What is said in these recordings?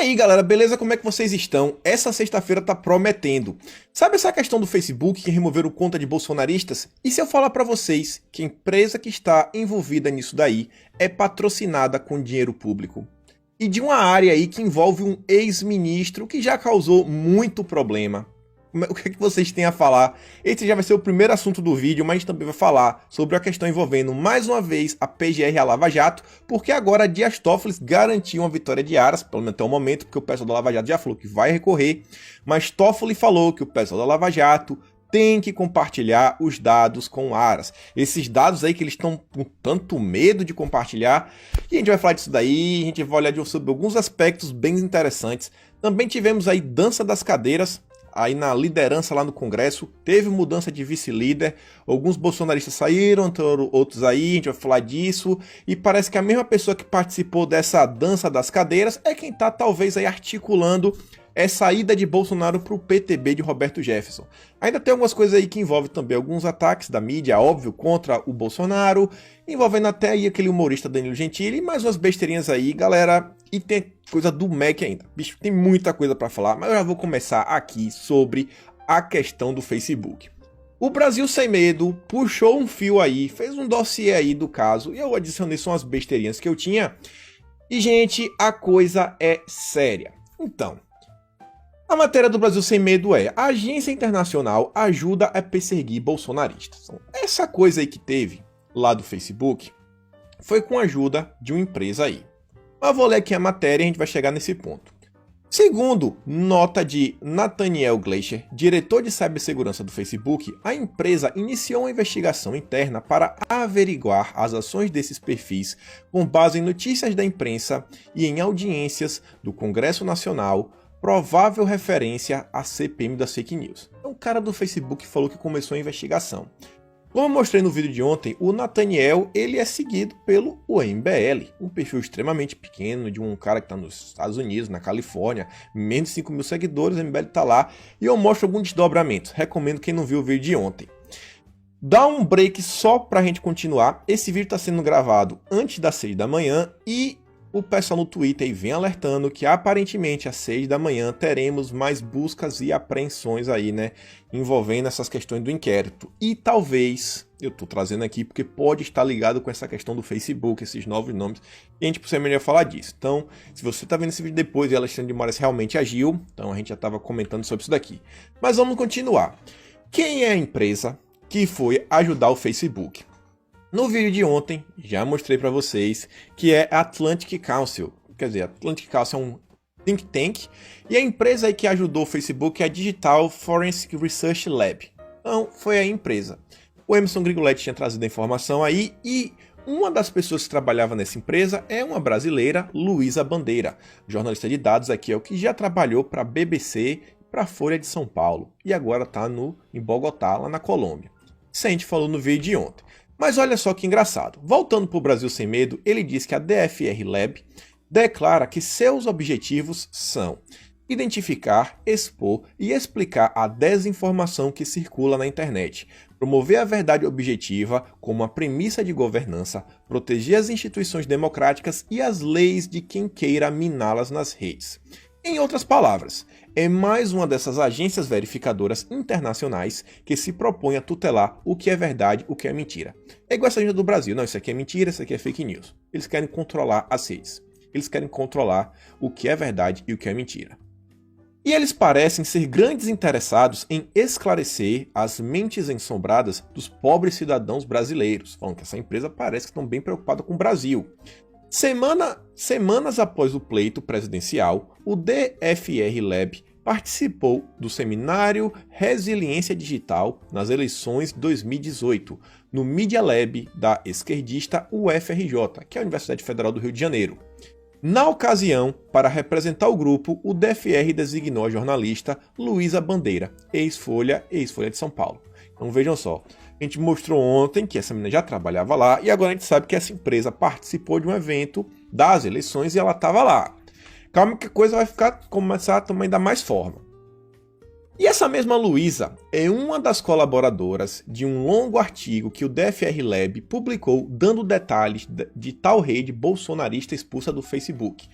aí, galera, beleza? Como é que vocês estão? Essa sexta-feira tá prometendo. Sabe essa questão do Facebook que removeram conta de bolsonaristas? E se eu falar pra vocês que a empresa que está envolvida nisso daí é patrocinada com dinheiro público? E de uma área aí que envolve um ex-ministro que já causou muito problema. O que é que vocês têm a falar? Esse já vai ser o primeiro assunto do vídeo, mas a gente também vai falar sobre a questão envolvendo mais uma vez a PGR e a Lava Jato, porque agora Dias Toffoli garantiu uma vitória de Aras, pelo menos até o momento, porque o pessoal da Lava Jato já falou que vai recorrer, mas Toffoli falou que o pessoal da Lava Jato tem que compartilhar os dados com Aras. Esses dados aí que eles estão com tanto medo de compartilhar, e a gente vai falar disso daí, a gente vai olhar sobre alguns aspectos bem interessantes. Também tivemos aí dança das cadeiras, aí na liderança lá no Congresso, teve mudança de vice-líder, alguns bolsonaristas saíram, outros aí, a gente vai falar disso, e parece que a mesma pessoa que participou dessa dança das cadeiras é quem está talvez aí articulando essa ida de Bolsonaro para o PTB de Roberto Jefferson. Ainda tem algumas coisas aí que envolvem também alguns ataques da mídia, óbvio, contra o Bolsonaro, envolvendo até aí aquele humorista Danilo Gentili, e mais umas besteirinhas aí, galera, e tem coisa do MEC ainda. Bicho, tem muita coisa para falar, mas eu já vou começar aqui sobre a questão do Facebook. O Brasil Sem Medo puxou um fio aí, fez um dossiê aí do caso, e eu adicionei só umas besteirinhas que eu tinha, e gente, a coisa é séria. Então, a matéria do Brasil Sem Medo é: a agência internacional ajuda a perseguir bolsonaristas. Então, essa coisa aí que teve lá do Facebook foi com a ajuda de uma empresa aí. Mas vou ler aqui a matéria e a gente vai chegar nesse ponto. Segundo nota de Nathaniel Gleicher, diretor de cibersegurança do Facebook, a empresa iniciou uma investigação interna para averiguar as ações desses perfis com base em notícias da imprensa e em audiências do Congresso Nacional, provável referência à CPM das fake news. Então, o cara do Facebook falou que começou a investigação. Como eu mostrei no vídeo de ontem, o Nathaniel ele é seguido pelo MBL, um perfil extremamente pequeno de um cara que está nos Estados Unidos, na Califórnia, menos de 5 mil seguidores, o MBL está lá, e eu mostro alguns desdobramentos. Recomendo quem não viu o vídeo de ontem. Dá um break só para a gente continuar. Esse vídeo está sendo gravado antes das 6 da manhã e o pessoal no Twitter aí vem alertando que aparentemente às 6 da manhã teremos mais buscas e apreensões aí, né, envolvendo essas questões do inquérito. E talvez, eu tô trazendo aqui porque pode estar ligado com essa questão do Facebook, esses novos nomes, e a gente possivelmente vai falar disso. Então, se você tá vendo esse vídeo depois e Alexandre de Moraes realmente agiu, então a gente já tava comentando sobre isso daqui. Mas vamos continuar. Quem é a empresa que foi ajudar o Facebook? No vídeo de ontem, já mostrei para vocês que é a Atlantic Council. Quer dizer, a Atlantic Council é um think tank e a empresa aí que ajudou o Facebook é a Digital Forensic Research Lab. Então, foi a empresa. O Emerson Grigoletti tinha trazido a informação aí e uma das pessoas que trabalhava nessa empresa é uma brasileira, Luísa Bandeira, jornalista de dados aqui, é o que já trabalhou para a BBC e para a Folha de São Paulo e agora está em Bogotá, lá na Colômbia. Isso a gente falou no vídeo de ontem. Mas olha só que engraçado, voltando para o Brasil Sem Medo, ele diz que a DFR Lab declara que seus objetivos são identificar, expor e explicar a desinformação que circula na internet, promover a verdade objetiva como a premissa de governança, proteger as instituições democráticas e as leis de quem queira miná-las nas redes. Em outras palavras, é mais uma dessas agências verificadoras internacionais que se propõe a tutelar o que é verdade e o que é mentira. É igual essa agência do Brasil, não, isso aqui é mentira, isso aqui é fake news. Eles querem controlar as redes, eles querem controlar o que é verdade e o que é mentira. E eles parecem ser grandes interessados em esclarecer as mentes ensombradas dos pobres cidadãos brasileiros, falando que essa empresa parece que estão bem preocupada com o Brasil. Semanas após o pleito presidencial, o DFR Lab participou do seminário Resiliência Digital nas eleições de 2018, no Media Lab da esquerdista UFRJ, que é a Universidade Federal do Rio de Janeiro. Na ocasião, para representar o grupo, o DFR designou a jornalista Luísa Bandeira, ex-Folha de São Paulo. Então vejam só, a gente mostrou ontem que essa menina já trabalhava lá e agora a gente sabe que essa empresa participou de um evento das eleições e ela estava lá. Calma que a coisa vai começar a tomar ainda mais forma. E essa mesma Luísa é uma das colaboradoras de um longo artigo que o DFR Lab publicou dando detalhes de tal rede bolsonarista expulsa do Facebook.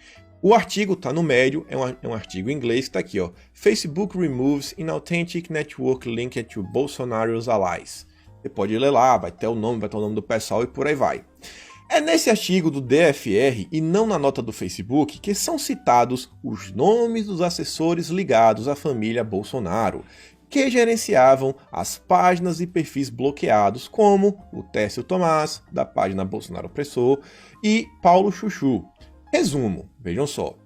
O artigo está no Medium, é um artigo em inglês que está aqui, ó. Facebook removes inauthentic network linked to Bolsonaro's allies. Você pode ler lá, vai ter o nome do pessoal e por aí vai. É nesse artigo do DFR e não na nota do Facebook que são citados os nomes dos assessores ligados à família Bolsonaro, que gerenciavam as páginas e perfis bloqueados, como o Tércio Tomás, da página Bolsonaro Opressor, e Paulo Chuchu. Resumo, vejam só.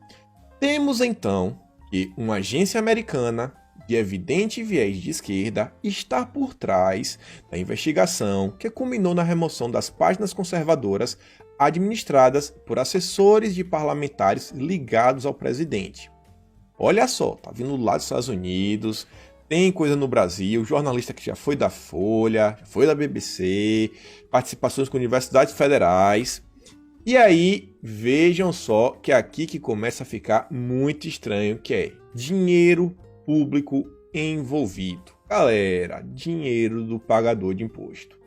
Temos então que uma agência americana de evidente viés de esquerda está por trás da investigação que culminou na remoção das páginas conservadoras administradas por assessores de parlamentares ligados ao presidente. Olha só, tá vindo lá dos Estados Unidos, tem coisa no Brasil, jornalista que já foi da Folha, já foi da BBC, participações com universidades federais. E aí, vejam só que é aqui que começa a ficar muito estranho, que é dinheiro público envolvido. Galera, dinheiro do pagador de imposto.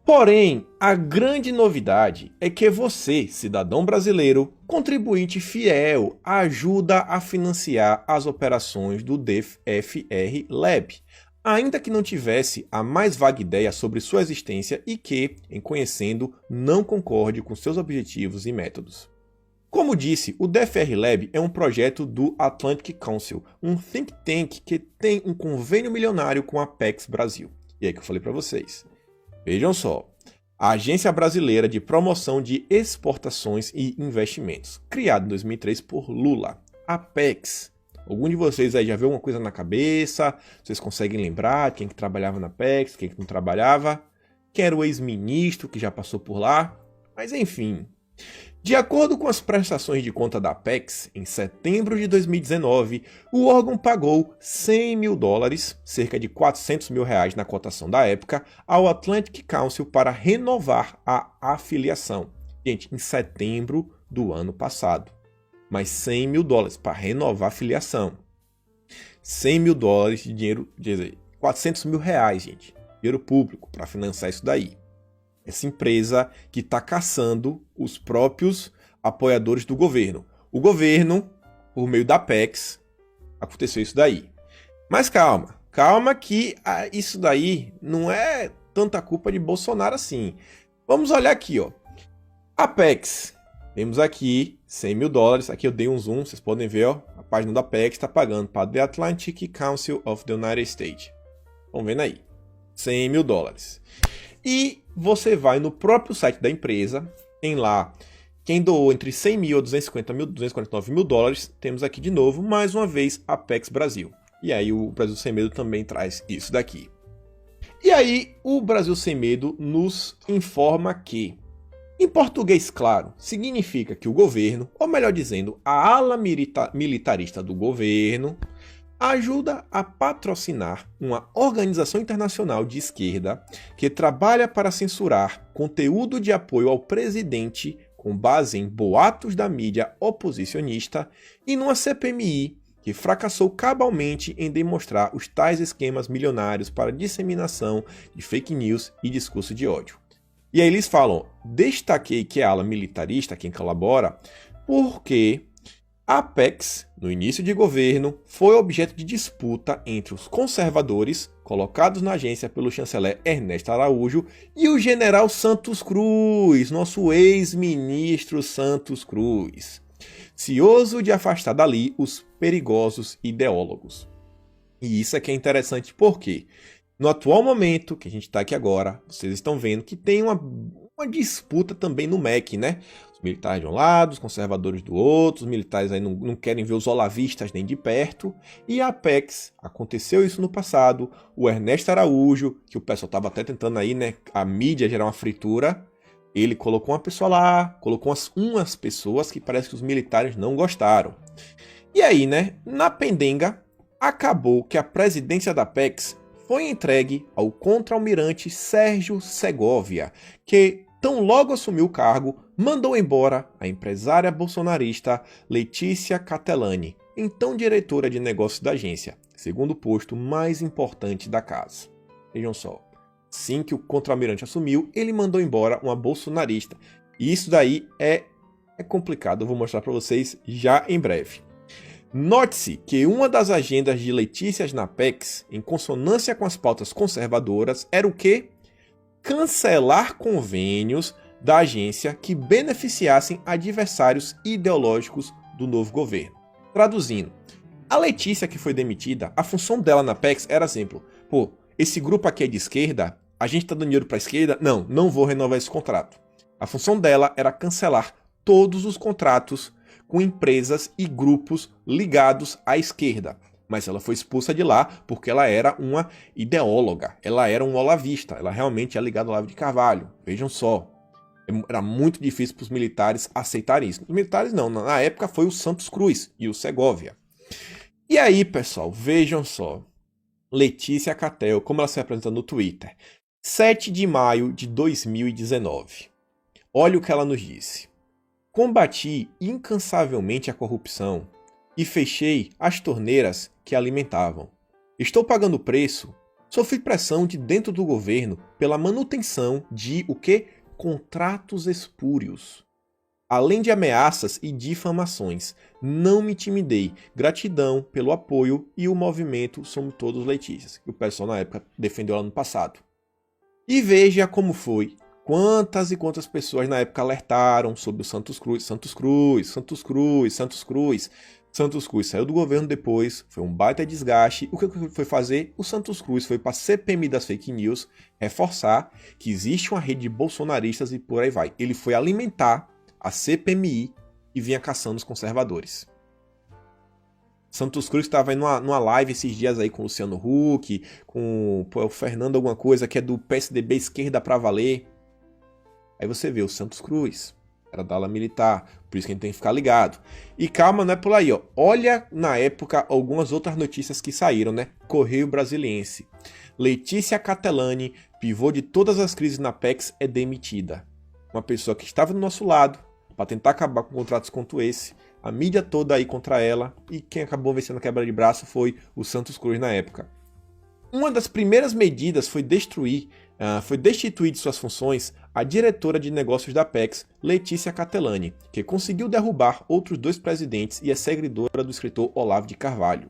Porém, a grande novidade é que você, cidadão brasileiro, contribuinte fiel, ajuda a financiar as operações do DFR Lab, ainda que não tivesse a mais vaga ideia sobre sua existência e que, em conhecendo, não concorde com seus objetivos e métodos. Como disse, o DFR Lab é um projeto do Atlantic Council, um think tank que tem um convênio milionário com a Apex Brasil. E é que eu falei para vocês. Vejam só, a Agência Brasileira de Promoção de Exportações e Investimentos, criada em 2003 por Lula, Apex. Algum de vocês aí já viu alguma coisa na cabeça? Vocês conseguem lembrar quem que trabalhava na Apex, quem que não trabalhava? Quem era o ex-ministro que já passou por lá? Mas enfim. De acordo com as prestações de conta da Apex, em setembro de 2019, o órgão pagou $100 mil, cerca de R$400 mil na cotação da época, ao Atlantic Council para renovar a afiliação. Gente, em setembro do ano passado. Mas $100 mil para renovar a filiação. $100 mil de dinheiro, R$400 mil, gente. Dinheiro público para financiar isso daí. Essa empresa que está caçando os próprios apoiadores do governo. O governo, por meio da Apex, aconteceu isso daí. Mas calma que isso daí não é tanta culpa de Bolsonaro assim. Vamos olhar aqui, ó. Apex, temos aqui $100 mil, aqui eu dei um zoom, vocês podem ver, ó, a página da Apex está pagando para The Atlantic Council of the United States. Estão vendo aí? $100 mil. E você vai no próprio site da empresa, tem lá quem doou entre $100 mil a $250 mil, $249 mil, temos aqui de novo, mais uma vez, Apex Brasil. E aí o Brasil Sem Medo também traz isso daqui. E aí o Brasil Sem Medo nos informa que, em português claro, significa que o governo, ou melhor dizendo, a ala militarista do governo, ajuda a patrocinar uma organização internacional de esquerda que trabalha para censurar conteúdo de apoio ao presidente com base em boatos da mídia oposicionista e numa CPMI que fracassou cabalmente em demonstrar os tais esquemas milionários para disseminação de fake news e discurso de ódio. E aí eles falam, destaquei que é a ala militarista quem colabora, porque a Apex, no início de governo, foi objeto de disputa entre os conservadores, colocados na agência pelo chanceler Ernesto Araújo, e o general Santos Cruz, nosso ex-ministro Santos Cruz, cioso de afastar dali os perigosos ideólogos. E isso é que é interessante porque, no atual momento que a gente está aqui agora, vocês estão vendo que tem uma disputa também no MEC, né? Os militares de um lado, os conservadores do outro, os militares aí não querem ver os olavistas nem de perto. E a Apex, aconteceu isso no passado, o Ernesto Araújo, que o pessoal estava até tentando aí, né, a mídia gerar uma fritura, ele colocou uma pessoa lá, colocou umas pessoas que parece que os militares não gostaram. E aí, né, na pendenga, acabou que a presidência da Apex foi entregue ao contra-almirante Sérgio Segovia, que tão logo assumiu o cargo, mandou embora a empresária bolsonarista Letícia Catelani, então diretora de negócios da agência, segundo posto mais importante da casa. Vejam só, assim que o contra-almirante assumiu, ele mandou embora uma bolsonarista. E isso daí é É complicado, eu vou mostrar para vocês já em breve. Note-se que uma das agendas de Letícia na Apex, em consonância com as pautas conservadoras, era o quê? Cancelar convênios da agência que beneficiassem adversários ideológicos do novo governo. Traduzindo, a Letícia que foi demitida, a função dela na Apex era exemplo. Pô, esse grupo aqui é de esquerda, a gente tá dando dinheiro pra esquerda? Não vou renovar esse contrato. A função dela era cancelar todos os contratos com empresas e grupos ligados à esquerda. Mas ela foi expulsa de lá porque ela era uma ideóloga, ela era um olavista, ela realmente é ligada ao Olavo de Carvalho. Vejam só, era muito difícil para os militares aceitarem isso. Os militares não, na época foi o Santos Cruz e o Segovia. E aí, pessoal, vejam só, Letícia Catel, como ela se apresenta no Twitter, 7 de maio de 2019. Olha o que ela nos disse. Combati incansavelmente a corrupção e fechei as torneiras que a alimentavam. Estou pagando preço. Sofri pressão de dentro do governo pela manutenção de o quê? Contratos espúrios. Além de ameaças e difamações, não me intimidei. Gratidão pelo apoio e o movimento Somos Todos Letícias, que o pessoal na época defendeu lá no passado. E veja como foi. Quantas e quantas pessoas na época alertaram sobre o Santos Cruz. Santos Cruz saiu do governo depois, foi um baita desgaste. O que foi fazer? O Santos Cruz foi para a CPMI das fake news reforçar que existe uma rede de bolsonaristas e por aí vai. Ele foi alimentar a CPMI e vinha caçando os conservadores. Santos Cruz estava numa live esses dias aí com o Luciano Huck, com o Fernando alguma coisa que é do PSDB Esquerda pra Valer. Aí você vê o Santos Cruz, era da ala militar, por isso que a gente tem que ficar ligado. E calma, não é por aí, ó. Olha na época algumas outras notícias que saíram, né? Correio Brasiliense. Letícia Catelani, pivô de todas as crises na Apex, é demitida. Uma pessoa que estava do nosso lado para tentar acabar com contratos como esse. A mídia toda aí contra ela, e quem acabou vencendo a quebra de braço foi o Santos Cruz na época. Uma das primeiras medidas foi destituir de suas funções a diretora de negócios da Apex, Letícia Catelani, que conseguiu derrubar outros 2 presidentes e é seguidora do escritor Olavo de Carvalho.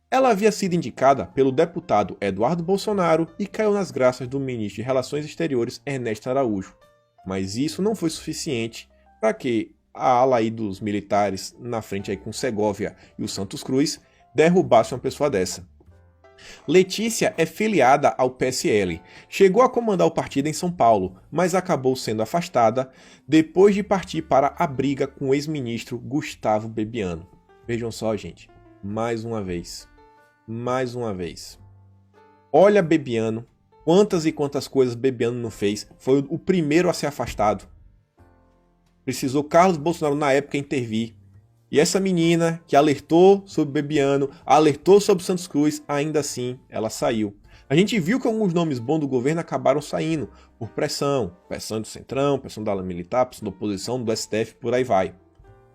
Ela havia sido indicada pelo deputado Eduardo Bolsonaro e caiu nas graças do ministro de Relações Exteriores Ernesto Araújo. Mas isso não foi suficiente para que a ala aí dos militares, na frente aí com Segovia e o Santos Cruz, derrubasse uma pessoa dessa. Letícia é filiada ao PSL. Chegou a comandar o partido em São Paulo, mas acabou sendo afastada depois de partir para a briga com o ex-ministro Gustavo Bebiano. Vejam só, gente. Mais uma vez. Olha Bebiano. Quantas e quantas coisas Bebiano não fez. Foi o primeiro a ser afastado. Precisou Carlos Bolsonaro na época intervir. E essa menina que alertou sobre Bebiano, alertou sobre Santos Cruz, ainda assim ela saiu. A gente viu que alguns nomes bons do governo acabaram saindo por pressão do Centrão, pressão da ala militar, pressão da oposição, do STF, por aí vai.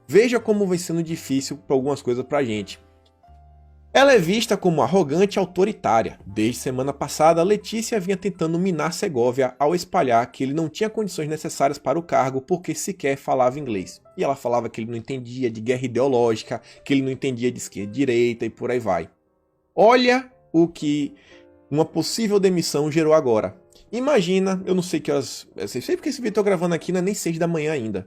Veja como vai sendo difícil para algumas coisas pra gente. Ela é vista como arrogante e autoritária. Desde semana passada, Letícia vinha tentando minar Segovia ao espalhar que ele não tinha condições necessárias para o cargo porque sequer falava inglês. E ela falava que ele não entendia de guerra ideológica, que ele não entendia de esquerda e direita e por aí vai. Olha o que uma possível demissão gerou agora. Imagina, eu não sei que horas... Eu sei porque esse vídeo eu tô gravando aqui, não é nem 6 da manhã ainda.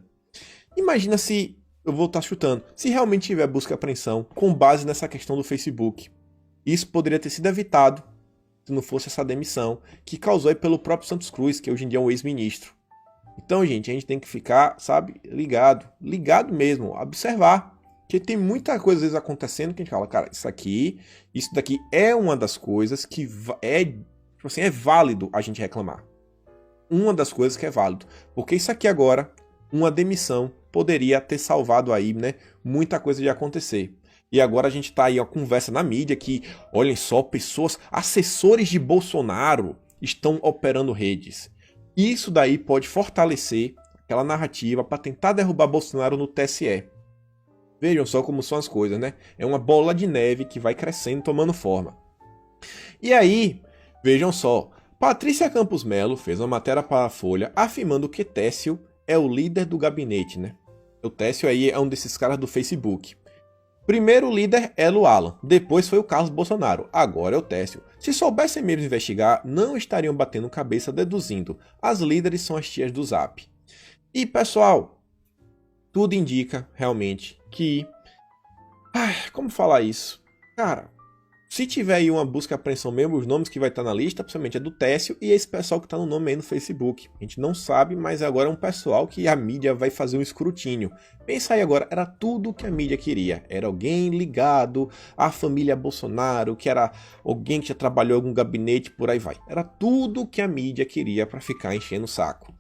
Imagina se... Eu vou estar chutando. Se realmente tiver busca e apreensão com base nessa questão do Facebook. Isso poderia ter sido evitado se não fosse essa demissão que causou aí pelo próprio Santos Cruz, que hoje em dia é um ex-ministro. Então, gente, a gente tem que ficar, sabe, ligado mesmo, observar. Porque tem muita coisa às vezes acontecendo que a gente fala, cara, isso daqui é uma das coisas que é válido a gente reclamar. Uma das coisas que é válido. Porque isso aqui agora, uma demissão, poderia ter salvado aí, né, muita coisa de acontecer. E agora a gente tá aí, ó, conversa na mídia que, olhem só, assessores de Bolsonaro estão operando redes. Isso daí pode fortalecer aquela narrativa para tentar derrubar Bolsonaro no TSE. Vejam só como são as coisas, né? É uma bola de neve que vai crescendo, tomando forma. E aí, vejam só, Patrícia Campos Melo fez uma matéria para a Folha afirmando que Técio é o líder do gabinete, né? O Técio aí é um desses caras do Facebook. Primeiro líder é o Alan, depois foi o Carlos Bolsonaro, agora é o Técio. Se soubessem mesmo investigar, não estariam batendo cabeça deduzindo. As líderes são as tias do Zap. E pessoal, tudo indica realmente que... como falar isso? Cara, se tiver aí uma busca e apreensão mesmo, os nomes que vai estar na lista, principalmente é do Técio e esse pessoal que está no nome aí no Facebook. A gente não sabe, mas agora é um pessoal que a mídia vai fazer um escrutínio. Pensa aí agora, era tudo que a mídia queria. Era alguém ligado à família Bolsonaro, que era alguém que já trabalhou em algum gabinete, por aí vai. Era tudo que a mídia queria para ficar enchendo o saco.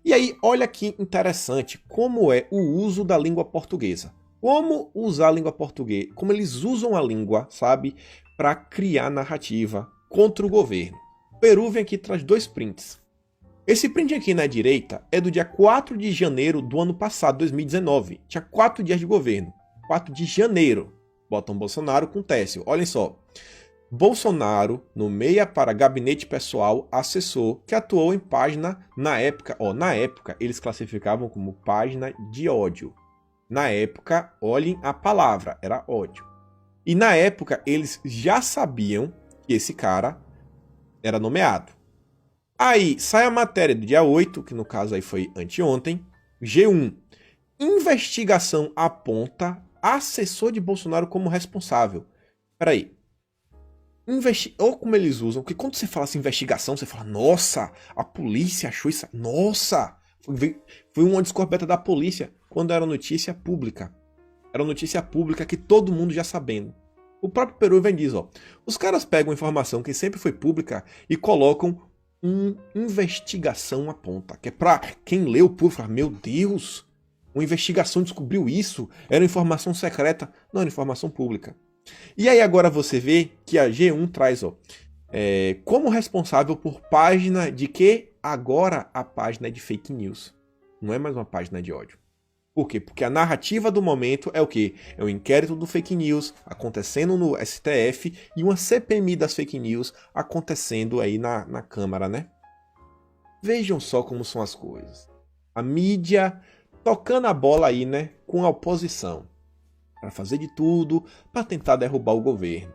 E aí, olha que interessante como é o uso da língua portuguesa. Como usar a língua portuguesa, como eles usam a língua, sabe, para criar narrativa contra o governo. O Peru vem aqui e traz 2 prints. Esse print aqui na direita é do dia 4 de janeiro do ano passado, 2019. Tinha 4 dias de governo. 4 de janeiro. Botam Bolsonaro com Técio. Olhem só. Bolsonaro nomeia para gabinete pessoal assessor que atuou em página na época eles classificavam como página de ódio. Na época, olhem a palavra, era ódio. E na época, eles já sabiam que esse cara era nomeado. Aí, sai a matéria do dia 8, que no caso aí foi anteontem, G1. Investigação aponta assessor de Bolsonaro como responsável. Peraí. Ou como eles usam, porque quando você fala assim, investigação, você fala, nossa, a polícia achou isso, nossa, foi uma descoberta da polícia. Quando era notícia pública. Era notícia pública que todo mundo já sabendo. O próprio Peru vem diz, os caras pegam informação que sempre foi pública e colocam investigação à ponta. Que é pra quem lê o público falar, meu Deus, uma investigação descobriu isso, era informação secreta. Não, era informação pública. E aí agora você vê que a G1 traz, como responsável por página de que agora a página é de fake news. Não é mais uma página de ódio. Por quê? Porque a narrativa do momento é o quê? É o inquérito do fake news acontecendo no STF e uma CPMI das fake news acontecendo aí na Câmara, né? Vejam só como são as coisas. A mídia tocando a bola aí, né? Com a oposição. Para fazer de tudo para tentar derrubar o governo.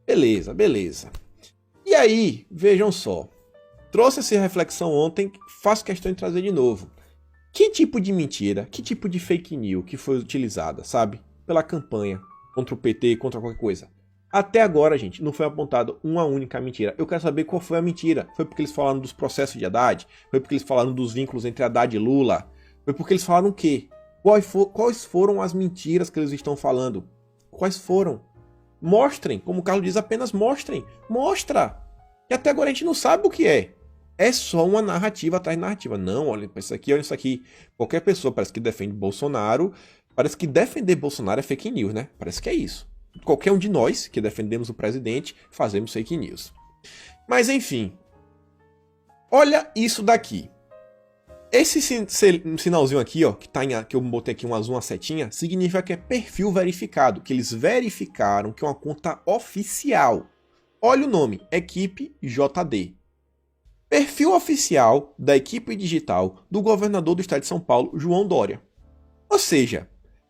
Beleza, beleza. E aí, vejam só. Trouxe essa reflexão ontem, faço questão de trazer de novo. Que tipo de mentira, que tipo de fake news que foi utilizada, sabe? Pela campanha, contra o PT, contra qualquer coisa. Até agora, gente, não foi apontada uma única mentira. Eu quero saber qual foi a mentira. Foi porque eles falaram dos processos de Haddad? Foi porque eles falaram dos vínculos entre Haddad e Lula? Foi porque eles falaram o quê? Quais foram as mentiras que eles estão falando? Quais foram? Mostrem, como o Carlos diz, apenas mostrem. Mostra! E até agora a gente não sabe o que é. É só uma narrativa atrás de narrativa. Não, olha isso aqui, olha isso aqui. Qualquer pessoa parece que defende Bolsonaro. Parece que defender Bolsonaro é fake news, né? Parece que é isso. Qualquer um de nós que defendemos o presidente, fazemos fake news. Mas enfim. Olha isso daqui. Esse sinalzinho aqui, que eu botei aqui um azul, uma setinha, significa que é perfil verificado. Que eles verificaram que é uma conta oficial. Olha o nome, Equipe JD. Perfil oficial da equipe digital do governador do estado de São Paulo, João Dória. Ou seja,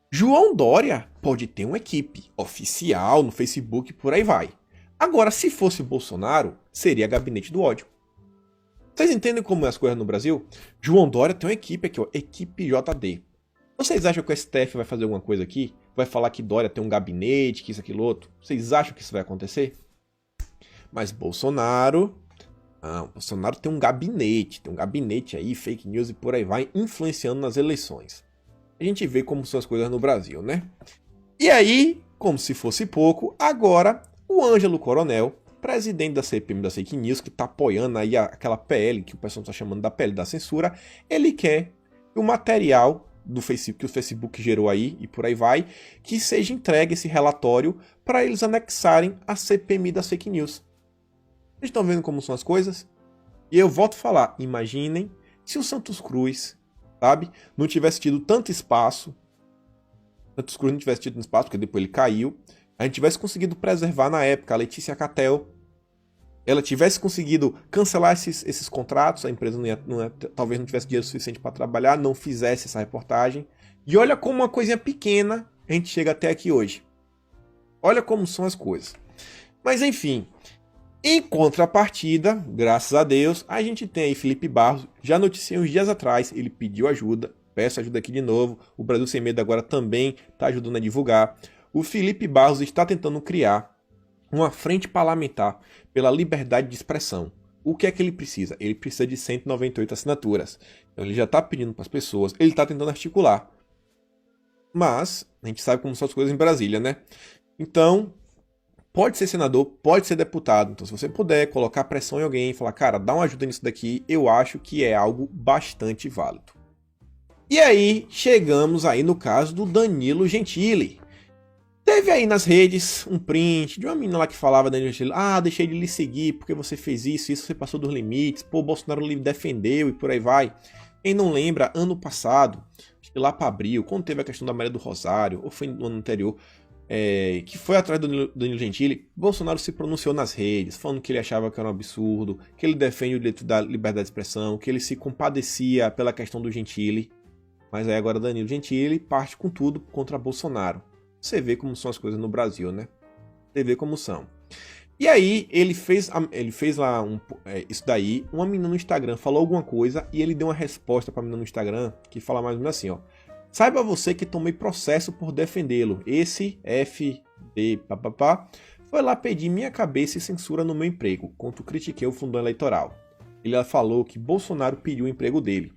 João Dória pode ter uma equipe oficial no Facebook, por aí vai. Agora, se fosse Bolsonaro, seria gabinete do ódio. Vocês entendem como é as coisas no Brasil? João Dória tem uma equipe aqui, Equipe JD. Vocês acham que o STF vai fazer alguma coisa aqui? Vai falar que Dória tem um gabinete, que isso, aquilo, outro? Vocês acham que isso vai acontecer? Mas Bolsonaro tem um gabinete aí, fake news e por aí vai, influenciando nas eleições. A gente vê como são as coisas no Brasil, né? E aí, como se fosse pouco, agora o Ângelo Coronel, presidente da CPMI das fake news, que tá apoiando aí aquela PL, que o pessoal tá chamando da PL da censura, ele quer que o material do Facebook, que o Facebook gerou aí e por aí vai, que seja entregue esse relatório para eles anexarem a CPMI das fake news. Vocês estão vendo como são as coisas? E eu volto a falar, imaginem se o Santos Cruz, sabe, não tivesse tido tanto espaço, porque depois ele caiu, a gente tivesse conseguido preservar na época a Letícia Catel, ela tivesse conseguido cancelar esses contratos, a empresa talvez não tivesse dinheiro suficiente para trabalhar, não fizesse essa reportagem, E olha como uma coisinha pequena a gente chega até aqui hoje. Olha como são as coisas. Mas enfim, em contrapartida, graças a Deus, a gente tem aí Felipe Barros, já noticiei uns dias atrás, ele pediu ajuda, peço ajuda aqui de novo, o Brasil Sem Medo agora também está ajudando a divulgar. O Felipe Barros está tentando criar uma frente parlamentar pela liberdade de expressão. O que é que ele precisa? Ele precisa de 198 assinaturas. Então ele já está pedindo para as pessoas, ele está tentando articular. Mas a gente sabe como são as coisas em Brasília, né? Então, pode ser senador, pode ser deputado. Então, se você puder colocar pressão em alguém e falar, cara, dá uma ajuda nisso daqui, eu acho que é algo bastante válido. E aí, chegamos aí no caso do Danilo Gentili. Teve aí nas redes um print de uma menina lá que falava, Danilo Gentili, deixei de lhe seguir porque você fez isso, você passou dos limites, pô, Bolsonaro lhe defendeu e por aí vai. Quem não lembra, ano passado, acho que lá para abril, quando teve a questão da Maria do Rosário, ou foi no ano anterior, que foi atrás do Danilo Gentili, Bolsonaro se pronunciou nas redes, falando que ele achava que era um absurdo, que ele defende o direito da liberdade de expressão, que ele se compadecia pela questão do Gentili. Mas aí agora Danilo Gentili parte com tudo contra Bolsonaro. Você vê como são as coisas no Brasil, né? Você vê como são. E aí ele fez lá isso daí, uma menina no Instagram falou alguma coisa e ele deu uma resposta pra menina no Instagram que fala mais ou menos assim, ó. Saiba você que tomei processo por defendê-lo. Esse FD papapá foi lá pedir minha cabeça e censura no meu emprego, quanto critiquei o fundão eleitoral. Ele falou que Bolsonaro pediu o emprego dele.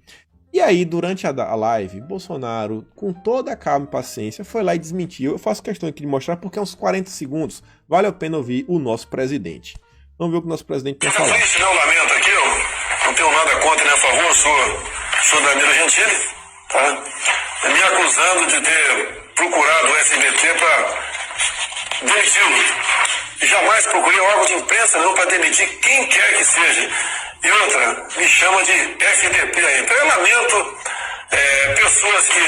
E aí, durante a live, Bolsonaro, com toda a calma e paciência, foi lá e desmentiu. Eu faço questão aqui de mostrar porque é uns 40 segundos. Vale a pena ouvir o nosso presidente. Vamos ver o que o nosso presidente tem a falar. Eu lamento aqui, eu não tenho nada contra nem a favor, sou Danilo Gentili, tá? Me acusando de ter procurado o SBT para demiti-lo. Jamais procurei órgão de imprensa não para demitir quem quer que seja. E outra, me chama de FDP aí. Então eu lamento pessoas que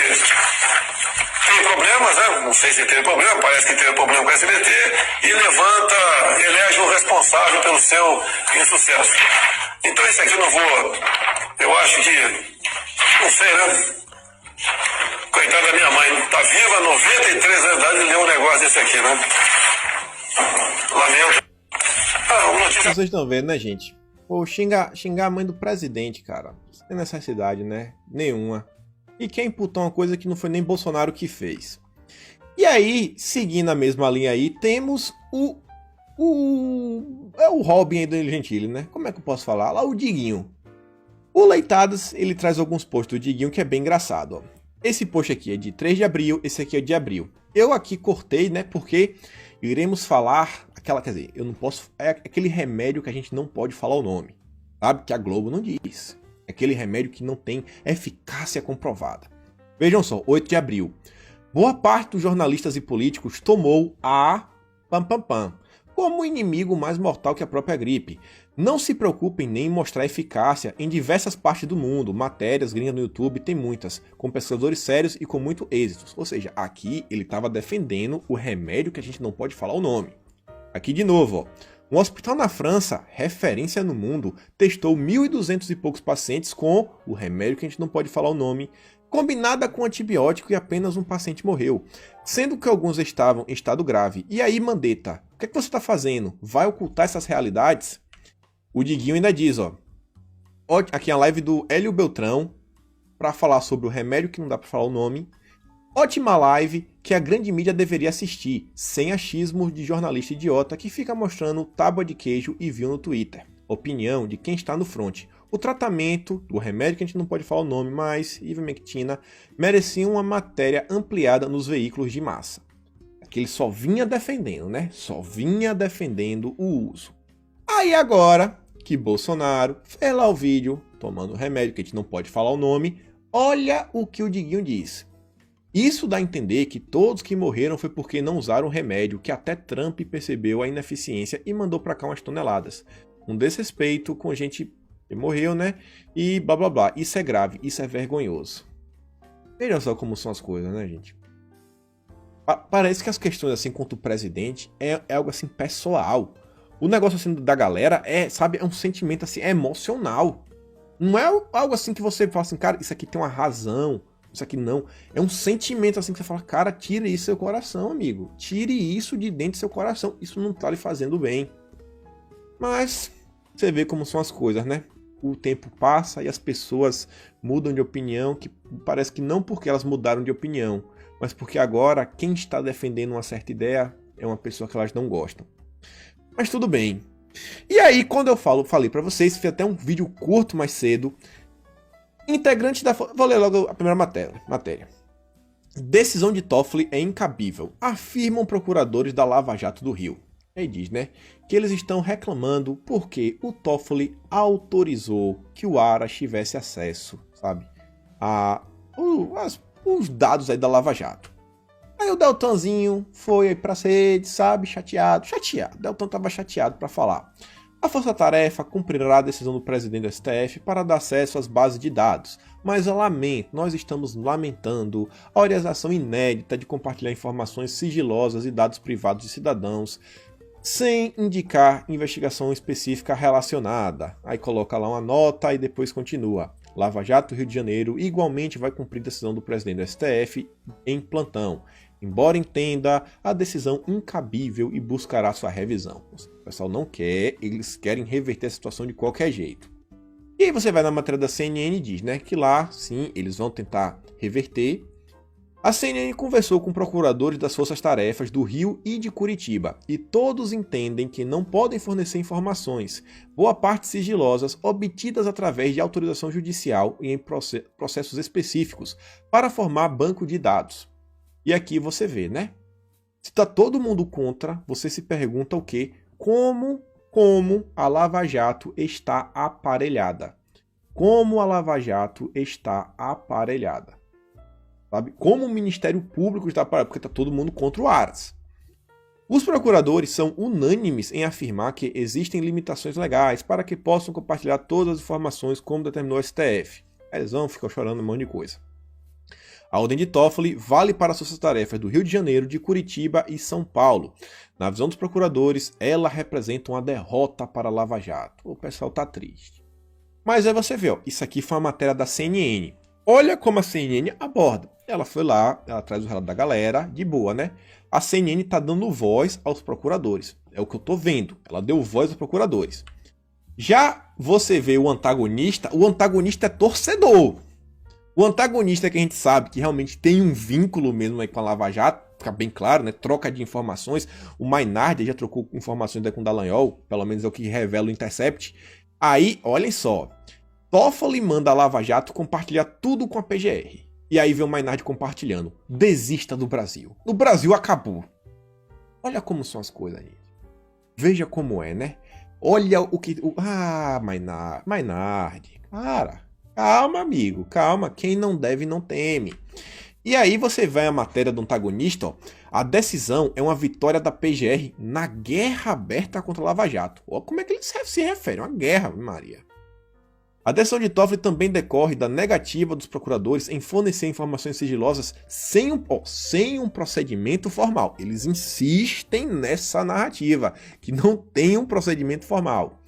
têm problemas, né? Não sei se teve problema, parece que teve problema com o SBT, e elege um responsável pelo seu insucesso. Então esse aqui eu não vou, eu acho que, não sei, né? Coitada da minha mãe, tá viva, 93 anos de idade, e leu um negócio desse aqui, né? Lamento. Vocês estão vendo, né, gente? Pô, xingar a mãe do presidente, cara. Sem necessidade, né? Nenhuma. E quer imputar uma coisa que não foi nem Bolsonaro que fez. E aí, seguindo a mesma linha aí, temos o Robin aí do Danilo Gentili, né? Como é que eu posso falar? Lá o Diguinho. O Leitadas, ele traz alguns posts do Diguinho que é bem engraçado, ó. Esse post aqui é de 3 de abril, esse aqui é de abril. Eu aqui cortei, né? Porque iremos falar quer dizer, eu não posso, é aquele remédio que a gente não pode falar o nome, sabe? Que a Globo não diz. É aquele remédio que não tem eficácia comprovada. Vejam só, 8 de abril. Boa parte dos jornalistas e políticos tomou a como o inimigo mais mortal que a própria gripe. Não se preocupem nem em mostrar eficácia em diversas partes do mundo. Matérias gringas no YouTube tem muitas, com pesquisadores sérios e com muito êxito. Ou seja, aqui ele estava defendendo o remédio que a gente não pode falar o nome. Aqui de novo, ó. Um hospital na França, referência no mundo, testou 1.200 e poucos pacientes com o remédio que a gente não pode falar o nome, combinada com antibiótico e apenas um paciente morreu, sendo que alguns estavam em estado grave. E aí, Mandetta, o que é que você está fazendo? Vai ocultar essas realidades? O Diguinho ainda diz, ó, aqui a live do Hélio Beltrão, para falar sobre o remédio que não dá para falar o nome. Ótima live que a grande mídia deveria assistir, sem achismo de jornalista idiota que fica mostrando tábua de queijo e viu no Twitter. Opinião de quem está no front. O tratamento do remédio que a gente não pode falar o nome, mas ivermectina, merecia uma matéria ampliada nos veículos de massa. Que ele só vinha defendendo, né? Só vinha defendendo o uso. Aí agora que Bolsonaro fez lá o vídeo tomando o remédio que a gente não pode falar o nome, olha o que o Diguinho diz. Isso dá a entender que todos que morreram foi porque não usaram o remédio, que até Trump percebeu a ineficiência e mandou pra cá umas toneladas. Um desrespeito com gente que morreu, né? E blá blá blá. Isso é grave, isso é vergonhoso. Veja só como são as coisas, né, gente? Parece que as questões assim contra o presidente é algo assim pessoal. O negócio assim da galera sabe, é um sentimento assim emocional. Não é algo assim que você fala assim, cara, isso aqui tem uma razão. isso aqui não. É um sentimento assim que você fala, cara, tire isso do seu coração, amigo. Tire isso de dentro do seu coração. Isso não tá lhe fazendo bem. Mas você vê como são as coisas, né? O tempo passa e as pessoas mudam de opinião, que parece que não porque elas mudaram de opinião, mas porque agora quem está defendendo uma certa ideia é uma pessoa que elas não gostam. Mas tudo bem. E aí, quando eu falei pra vocês, fiz até um vídeo curto mais cedo, integrante da... Vou ler logo a primeira matéria. Decisão de Toffoli é incabível, afirmam procuradores da Lava Jato do Rio. Aí diz, né, que eles estão reclamando porque o Toffoli autorizou que o Aras tivesse acesso, sabe, os dados aí da Lava Jato. Aí o Deltanzinho foi aí pra rede, sabe, chateado. Deltan tava chateado pra falar. A Força-Tarefa cumprirá a decisão do presidente do STF para dar acesso às bases de dados, mas nós estamos lamentando a orientação inédita de compartilhar informações sigilosas e dados privados de cidadãos, sem indicar investigação específica relacionada. Aí coloca lá uma nota e depois continua. Lava Jato Rio de Janeiro igualmente vai cumprir a decisão do presidente do STF em plantão, embora entenda a decisão incabível e buscará sua revisão. O pessoal não quer, eles querem reverter a situação de qualquer jeito. E aí você vai na matéria da CNN e diz, né, que lá, sim, eles vão tentar reverter. A CNN conversou com procuradores das forças-tarefas do Rio e de Curitiba, e todos entendem que não podem fornecer informações, boa parte sigilosas, obtidas através de autorização judicial e em processos específicos, para formar banco de dados. E aqui você vê, né? Se está todo mundo contra, você se pergunta o quê? Como a Lava Jato está aparelhada. Como a Lava Jato está aparelhada. Sabe? Como o Ministério Público está aparelhado, porque está todo mundo contra o Aras. Os procuradores são unânimes em afirmar que existem limitações legais para que possam compartilhar todas as informações como determinou o STF. Eles vão ficar chorando um monte de coisa. A ordem de Toffoli vale para as forças-tarefas do Rio de Janeiro, de Curitiba e São Paulo. Na visão dos procuradores, ela representa uma derrota para a Lava Jato. O pessoal tá triste. Mas aí você vê, ó, isso aqui foi uma matéria da CNN. Olha como a CNN aborda. Ela foi lá, ela traz o relato da galera, de boa, né? A CNN tá dando voz aos procuradores. É o que eu tô vendo. Ela deu voz aos procuradores. Já você vê o antagonista é torcedor. O antagonista é que a gente sabe que realmente tem um vínculo mesmo aí com a Lava Jato, fica bem claro, né? Troca de informações. O Maynard já trocou informações com o Dallagnol, pelo menos é o que revela o Intercept. Aí, olhem só, Toffoli manda a Lava Jato compartilhar tudo com a PGR. E aí vem o Maynard compartilhando. Desista do Brasil. O Brasil acabou. Olha como são as coisas, gente. Veja como é, né? Olha o que... Maynard. Cara... Calma, amigo, calma. Quem não deve, não teme. E aí você vai a matéria do antagonista, ó. A decisão é uma vitória da PGR na guerra aberta contra a Lava Jato. Olha como é que ele se refere, uma guerra, Maria. A decisão de Toffoli também decorre da negativa dos procuradores em fornecer informações sigilosas sem um procedimento formal. Eles insistem nessa narrativa, que não tem um procedimento formal.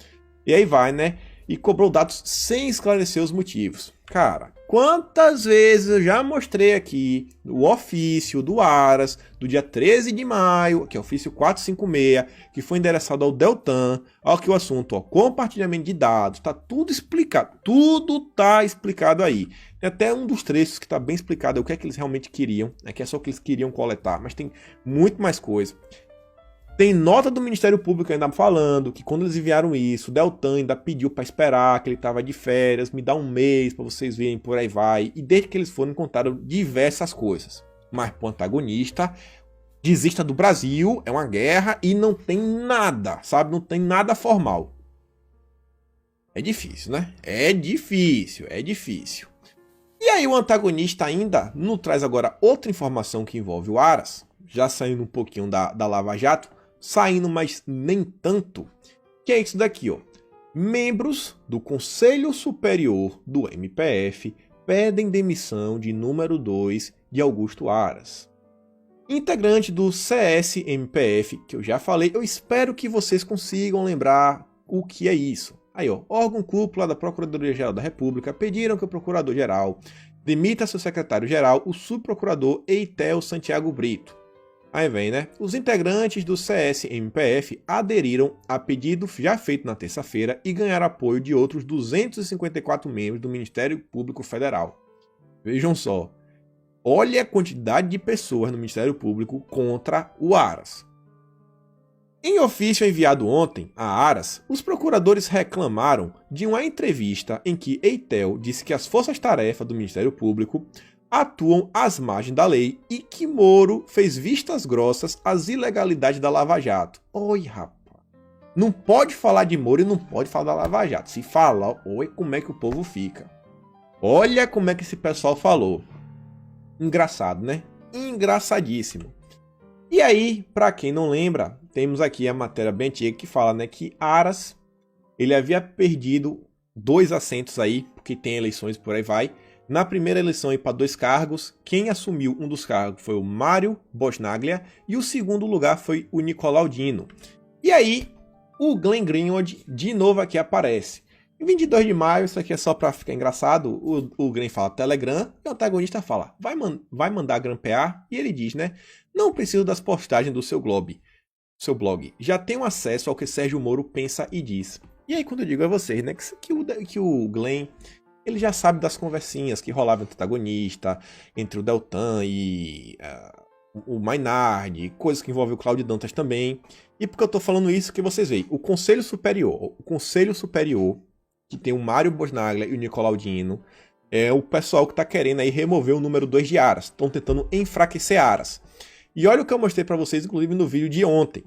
E aí vai, né? E cobrou dados sem esclarecer os motivos. Cara, quantas vezes eu já mostrei aqui o ofício do Aras, do dia 13 de maio, que é o ofício 456, que foi endereçado ao Deltan, ao que o assunto, ó, compartilhamento de dados, tá tudo explicado, tudo tá explicado aí. Tem até um dos trechos que tá bem explicado o que é que eles realmente queriam, né, que é só o que eles queriam coletar, mas tem muito mais coisa. Tem nota do Ministério Público ainda falando que quando eles enviaram isso, o Deltan ainda pediu para esperar, que ele estava de férias, me dá um mês para vocês verem, por aí vai. E desde que eles foram, contaram diversas coisas. Mas pro antagonista, desista do Brasil, é uma guerra e não tem nada, sabe? Não tem nada formal. É difícil, né? É difícil. E aí o antagonista ainda nos traz agora outra informação que envolve o Aras, já saindo um pouquinho da Lava Jato, saindo, mas nem tanto, que é isso daqui, ó. Membros do Conselho Superior do MPF pedem demissão de número 2 de Augusto Aras. Integrante do CS-MPF, que eu já falei, eu espero que vocês consigam lembrar o que é isso. Aí, ó, órgão cúpula da Procuradoria-Geral da República pediram que o Procurador-Geral demita seu secretário-geral, o subprocurador Eitel Santiago Brito. Aí vem, né? Os integrantes do CSMPF aderiram a pedido já feito na terça-feira e ganharam apoio de outros 254 membros do Ministério Público Federal. Vejam só, olha a quantidade de pessoas no Ministério Público contra o Aras. Em ofício enviado ontem a Aras, os procuradores reclamaram de uma entrevista em que Eitel disse que as forças-tarefa do Ministério Público atuam às margens da lei e que Moro fez vistas grossas às ilegalidades da Lava Jato. Oi, rapaz. Não pode falar de Moro e não pode falar da Lava Jato. Se falar, oi, como é que o povo fica? Olha como é que esse pessoal falou. Engraçado, né? Engraçadíssimo. E aí, para quem não lembra, temos aqui a matéria bem antiga que fala, né, que Aras, ele havia perdido 2 assentos aí, porque tem eleições por aí vai. Na primeira eleição para 2 cargos, quem assumiu um dos cargos foi o Mário Bosnaglia e o segundo lugar foi o Nicolau Dino. E aí, o Glenn Greenwald de novo aqui aparece. Em 22 de maio, isso aqui é só para ficar engraçado, o Glenn fala Telegram e o antagonista fala, vai mandar grampear? E ele diz, né, não preciso das postagens do seu blog, já tenho acesso ao que Sérgio Moro pensa e diz. E aí quando eu digo a vocês, né, que o Glenn, ele já sabe das conversinhas que rolavam entre o antagonista, entre o Deltan e o Maynard, coisas que envolvem o Cláudio Dantas também. E por que eu tô falando isso? Que vocês veem, o Conselho Superior, que tem o Mário Bosnaglia e o Nicolau Dino, é o pessoal que tá querendo aí remover o número 2 de Aras. Estão tentando enfraquecer Aras. E olha o que eu mostrei para vocês, inclusive no vídeo de ontem.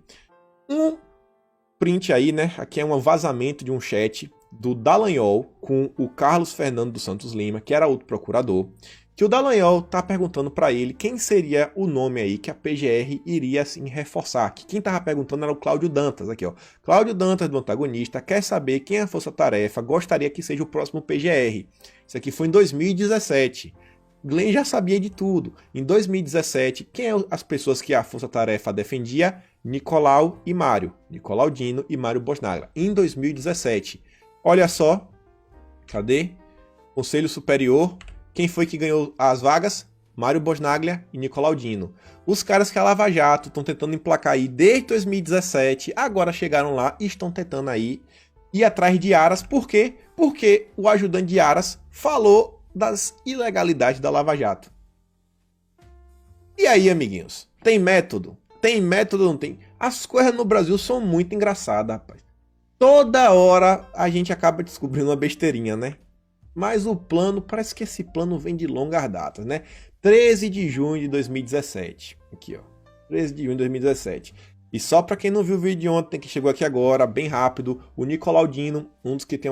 Um print aí, né? Aqui é um vazamento de um chat do Dallagnol com o Carlos Fernando dos Santos Lima, que era outro procurador, que o Dallagnol tá perguntando para ele quem seria o nome aí que a PGR iria assim reforçar. Que quem tava perguntando era o Cláudio Dantas, aqui ó. Cláudio Dantas, do antagonista, quer saber quem a Força Tarefa gostaria que seja o próximo PGR. Isso aqui foi em 2017. Glenn já sabia de tudo. Em 2017, quem eram as pessoas que a Força Tarefa defendia? Nicolau e Mário. Nicolau Dino e Mário Bosnaglia. Em 2017. Olha só. Cadê? Conselho Superior. Quem foi que ganhou as vagas? Mário Bosnaglia e Nicolau Dino. Os caras que a Lava Jato estão tentando emplacar aí desde 2017, agora chegaram lá e estão tentando aí ir atrás de Aras. Por quê? Porque o ajudante de Aras falou das ilegalidades da Lava Jato. E aí, amiguinhos? Tem método? Tem método ou não tem? As coisas no Brasil são muito engraçadas, rapaz. Toda hora a gente acaba descobrindo uma besteirinha, né? Mas o plano, parece que esse plano vem de longas datas, né? 13 de junho de 2017. Aqui, ó. 13 de junho de 2017. E só para quem não viu o vídeo de ontem, que chegou aqui agora, bem rápido, o Nicolau Dino, um dos que tem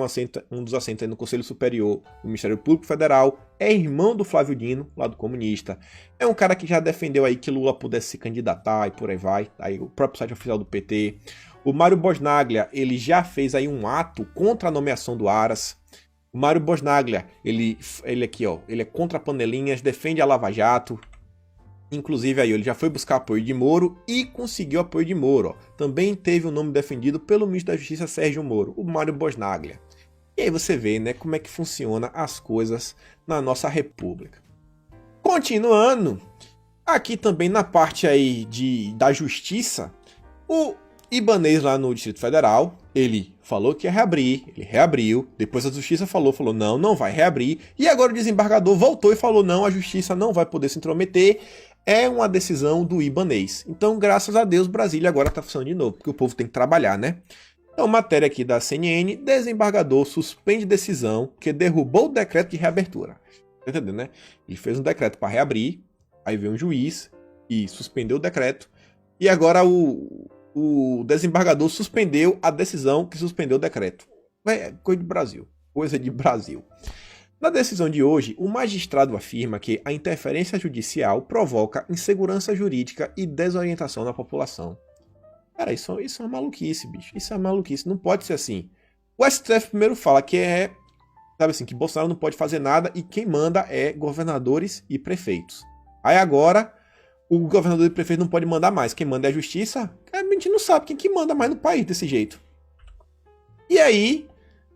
um dos assentos aí no Conselho Superior do Ministério Público Federal, é irmão do Flávio Dino, lá do comunista. É um cara que já defendeu aí que Lula pudesse se candidatar e por aí vai. Aí o próprio site oficial do PT. O Mário Bosnaglia, ele já fez aí um ato contra a nomeação do Aras. O Mário Bosnaglia, ele aqui, ó, ele é contra panelinhas, defende a Lava Jato. Inclusive aí ele já foi buscar apoio de Moro e conseguiu apoio de Moro. Ó. Também teve o nome defendido pelo ministro da Justiça Sérgio Moro, o Mário Bosnaglia. E aí você vê, né, como é que funciona as coisas na nossa república. Continuando, aqui também na parte aí da justiça, o Ibanez lá no Distrito Federal, ele falou que ia reabrir, ele reabriu, depois a justiça falou não vai reabrir, e agora o desembargador voltou e falou não, a justiça não vai poder se intrometer, é uma decisão do Ibanez. Então, graças a Deus, Brasília agora está funcionando de novo, porque o povo tem que trabalhar, né? Então, matéria aqui da CNN, desembargador suspende decisão que derrubou o decreto de reabertura. Tá entendendo, né? Ele fez um decreto para reabrir, aí veio um juiz e suspendeu o decreto, e agora o desembargador suspendeu a decisão que suspendeu o decreto. É coisa de Brasil. Coisa de Brasil. Na decisão de hoje, o magistrado afirma que a interferência judicial provoca insegurança jurídica e desorientação na população. Cara, isso é uma maluquice, bicho. Isso é uma maluquice. Não pode ser assim. O STF primeiro fala que sabe assim, que Bolsonaro não pode fazer nada e quem manda é governadores e prefeitos. Aí agora, o governador e prefeito não pode mandar mais. Quem manda é a justiça. A gente não sabe quem que manda mais no país desse jeito. E aí,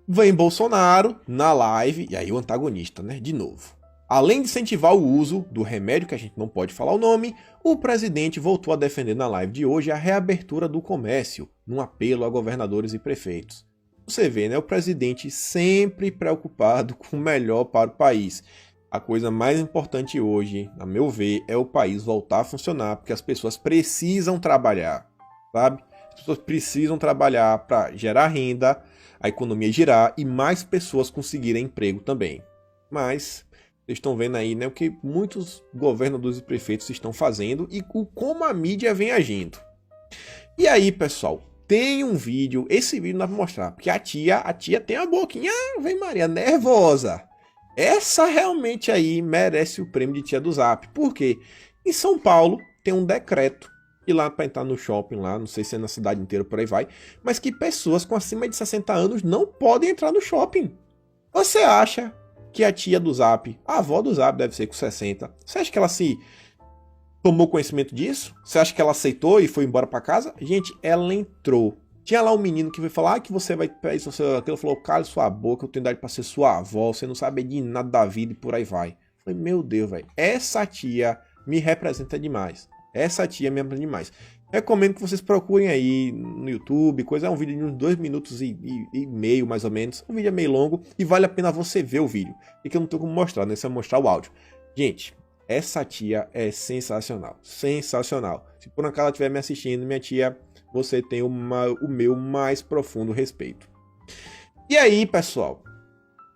Vem Bolsonaro na live, e aí o antagonista, né, de novo. Além de incentivar o uso do remédio, que a gente não pode falar o nome, o presidente voltou a defender na live de hoje a reabertura do comércio, num apelo a governadores e prefeitos. Você vê, né, o presidente sempre preocupado com o melhor para o país. A coisa mais importante hoje, a meu ver, é o país voltar a funcionar, porque as pessoas precisam trabalhar, sabe? As pessoas precisam trabalhar para gerar renda, a economia girar e mais pessoas conseguirem emprego também. Mas vocês estão vendo aí, né, o que muitos governadores e prefeitos estão fazendo e como a mídia vem agindo. E aí, pessoal, tem um vídeo, esse vídeo não dá pra mostrar, porque a tia tem a boquinha, vem Maria, nervosa. Essa realmente aí merece o prêmio de tia do Zap. Por quê? Em São Paulo tem um decreto, e lá para entrar no shopping lá, não sei se é na cidade inteira, por aí vai, mas que pessoas com acima de 60 anos não podem entrar no shopping. Você acha que a tia do Zap, a avó do Zap deve ser com 60, você acha que ela se tomou conhecimento disso? Você acha que ela aceitou e foi embora para casa? Gente, ela entrou. Tinha lá um menino que veio falar que você vai para isso, aquilo, falou, cale sua boca, eu tenho idade para ser sua avó, você não sabe de nada da vida e por aí vai. Eu falei, meu Deus, velho, essa tia me representa demais. Essa tia me representa demais. Recomendo que vocês procurem aí no YouTube, coisa, é um vídeo de uns 2 minutos e meio, mais ou menos. Um vídeo é meio longo e vale a pena você ver o vídeo. E que eu não tenho como mostrar, né? Se eu mostrar o áudio. Gente, essa tia é sensacional. Sensacional. Se por acaso ela estiver me assistindo, minha tia, você tem o meu mais profundo respeito. E aí, pessoal,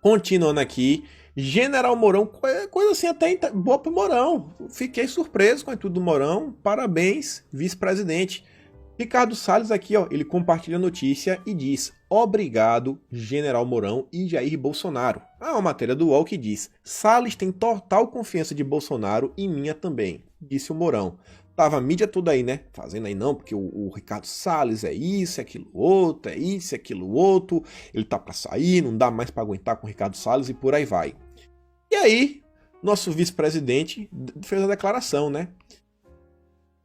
continuando aqui, General Mourão, coisa assim até boa pro Mourão. Fiquei surpreso com tudo do Mourão. Parabéns, vice-presidente. Ricardo Salles aqui, ó, ele compartilha a notícia e diz: obrigado, General Mourão e Jair Bolsonaro. Há uma matéria do UOL que diz: Salles tem total confiança de Bolsonaro e minha também, disse o Mourão. Tava a mídia toda aí, né? Fazendo aí não, porque o Ricardo Salles é isso, é aquilo outro, é isso, é aquilo outro. Ele tá pra sair, não dá mais pra aguentar com o Ricardo Salles e por aí vai. E aí, nosso vice-presidente fez a declaração, né?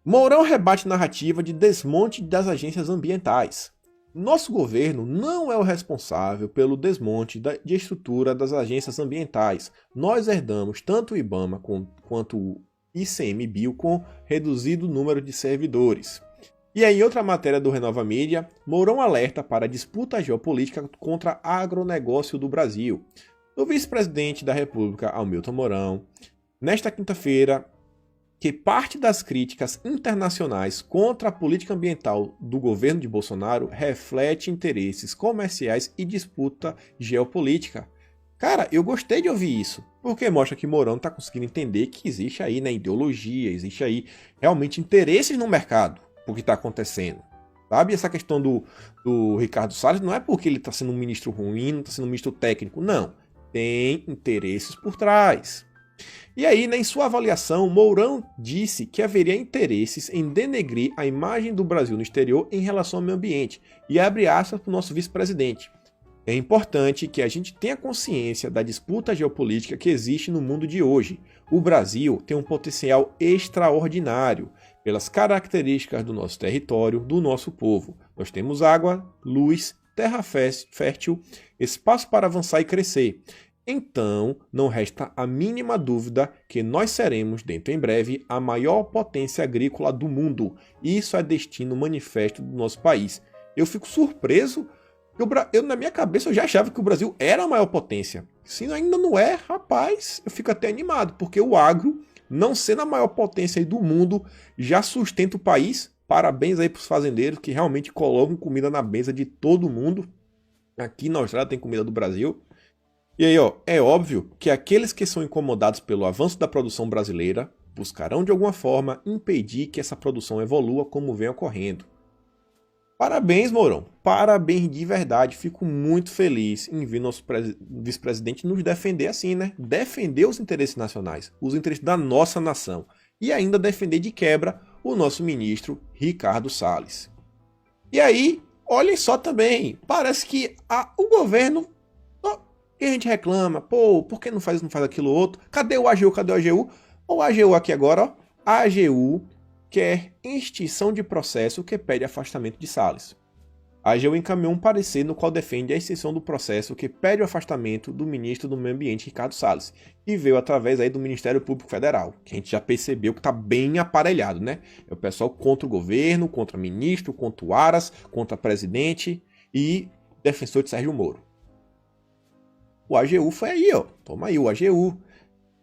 Mourão rebate narrativa de desmonte das agências ambientais. Nosso governo não é o responsável pelo desmonte de estrutura das agências ambientais. Nós herdamos tanto o IBAMA quanto o ICMBio com reduzido número de servidores. E aí, em outra matéria do Renova Mídia, Mourão alerta para a disputa geopolítica contra agronegócio do Brasil. O vice-presidente da República, Hamilton Mourão, nesta quinta-feira, que parte das críticas internacionais contra a política ambiental do governo de Bolsonaro reflete interesses comerciais e disputa geopolítica. Cara, eu gostei de ouvir isso, porque mostra que Mourão está conseguindo entender que existe aí, né, ideologia, existe aí realmente interesses no mercado, por que está acontecendo. Sabe, essa questão do Ricardo Salles não é porque ele está sendo um ministro ruim, não está sendo um ministro técnico, não. Tem interesses por trás. E aí, né, em sua avaliação, Mourão disse que haveria interesses em denegrir a imagem do Brasil no exterior em relação ao meio ambiente. E abre aspas para o nosso vice-presidente. É importante que a gente tenha consciência da disputa geopolítica que existe no mundo de hoje. O Brasil tem um potencial extraordinário pelas características do nosso território, do nosso povo. Nós temos água, luz, terra fértil, espaço para avançar e crescer. Então, não resta a mínima dúvida que nós seremos, dentro em breve, a maior potência agrícola do mundo. Isso é destino manifesto do nosso país. Eu fico surpreso, na minha cabeça eu já achava que o Brasil era a maior potência. Se ainda não é, rapaz, eu fico até animado, porque o agro, não sendo a maior potência aí do mundo, já sustenta o país. Parabéns aí para os fazendeiros que realmente colocam comida na mesa de todo mundo. Aqui na Austrália tem comida do Brasil. E aí, ó, é óbvio que aqueles que são incomodados pelo avanço da produção brasileira buscarão de alguma forma impedir que essa produção evolua como vem ocorrendo. Parabéns, Mourão. Parabéns de verdade. Fico muito feliz em ver nosso vice-presidente nos defender assim, né? Defender os interesses nacionais, os interesses da nossa nação. E ainda defender de quebra o nosso ministro Ricardo Salles. E aí, olhem só também, parece que o governo... E a gente reclama, pô, por que não faz aquilo outro? Cadê o AGU? Cadê o AGU? O AGU aqui agora, ó. A AGU quer extinção de processo que pede afastamento de Salles. A AGU encaminhou um parecer no qual defende a extensão do processo que pede o afastamento do ministro do Meio Ambiente, Ricardo Salles, e veio através aí do Ministério Público Federal, que a gente já percebeu que está bem aparelhado, né? É o pessoal contra o governo, contra ministro, contra o Aras, contra presidente e defensor de Sérgio Moro. O AGU foi aí, ó. Toma aí o AGU.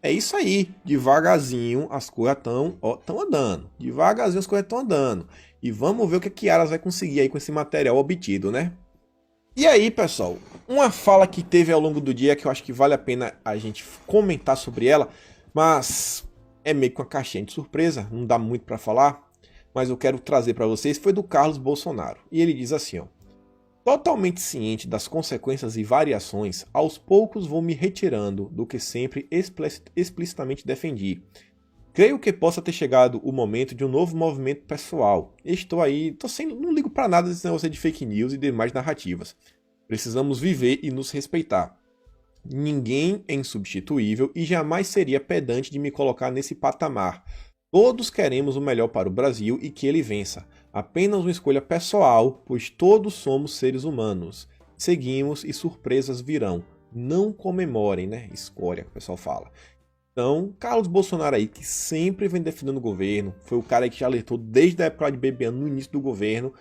É isso aí. Devagarzinho as coisas estão andando. Devagarzinho as coisas estão andando. E vamos ver o que a Aras vai conseguir aí com esse material obtido, né? E aí, pessoal, uma fala que teve ao longo do dia que eu acho que vale a pena a gente comentar sobre ela, mas é meio que uma caixinha de surpresa, não dá muito para falar, mas eu quero trazer para vocês, foi do Carlos Bolsonaro. E ele diz assim, ó: totalmente ciente das consequências e variações, aos poucos vou me retirando do que sempre explicitamente defendi. Creio que possa ter chegado o momento de um novo movimento pessoal. Estou aí, não ligo para nada desse negócio de fake news e demais narrativas. Precisamos viver e nos respeitar. Ninguém é insubstituível e jamais seria pedante de me colocar nesse patamar. Todos queremos o melhor para o Brasil e que ele vença. Apenas uma escolha pessoal, pois todos somos seres humanos. Seguimos e surpresas virão. Não comemorem, né? Escória, que o pessoal fala. Então, Carlos Bolsonaro aí, que sempre vem defendendo o governo, foi o cara que já alertou desde a época de Bebiano, no início do governo,